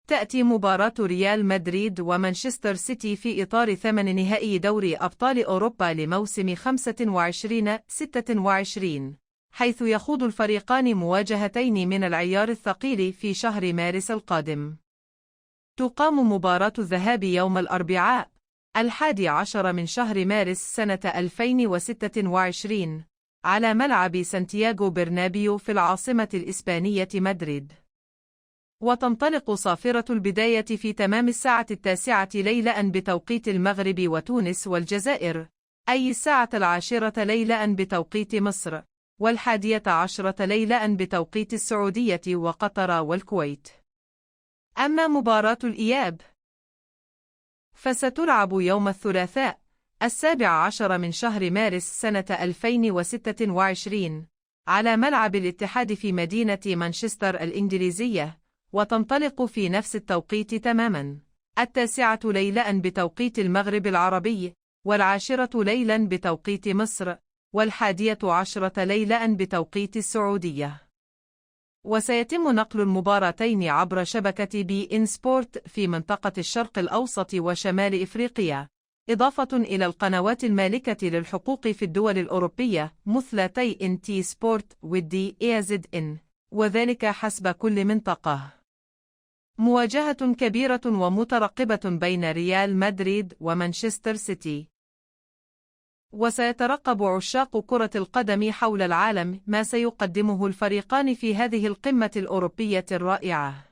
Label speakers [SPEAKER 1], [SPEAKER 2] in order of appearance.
[SPEAKER 1] تأتي مباراة ريال مدريد ومانشستر سيتي في إطار ثمن نهائي دوري أبطال أوروبا لموسم 25-26، حيث يخوض الفريقان مواجهتين من العيار الثقيل في شهر مارس القادم. تقام مباراة الذهاب يوم الأربعاء 11 من شهر مارس سنة 2026 على ملعب سانتياغو برنابيو في العاصمة الإسبانية مدريد. وتنطلق صافرة البداية في تمام الساعة 9 ليلاً بتوقيت المغرب وتونس والجزائر، أي الساعة 10 ليلاً بتوقيت مصر، و11 ليلاً بتوقيت السعودية وقطر والكويت. أما مباراة الإياب فستلعب يوم الثلاثاء 17 من شهر مارس سنة 2026 على ملعب الاتحاد في مدينة مانشستر الإنجليزية، وتنطلق في نفس التوقيت تماماً، 9 ليلاً بتوقيت المغرب العربي، و10 ليلاً بتوقيت مصر، و11 ليلاً بتوقيت السعودية. وسيتم نقل المباراتين عبر شبكة بي إن سبورت في منطقة الشرق الأوسط وشمال إفريقيا، إضافة إلى القنوات المالكة للحقوق في الدول الأوروبية مثل تي إن تي سبورت والدي إيزد إن، وذلك حسب كل منطقة. مواجهة كبيرة ومترقبة بين ريال مدريد ومانشستر سيتي. وسيترقب عشاق كرة القدم حول العالم ما سيقدمه الفريقان في هذه القمة الأوروبية الرائعة.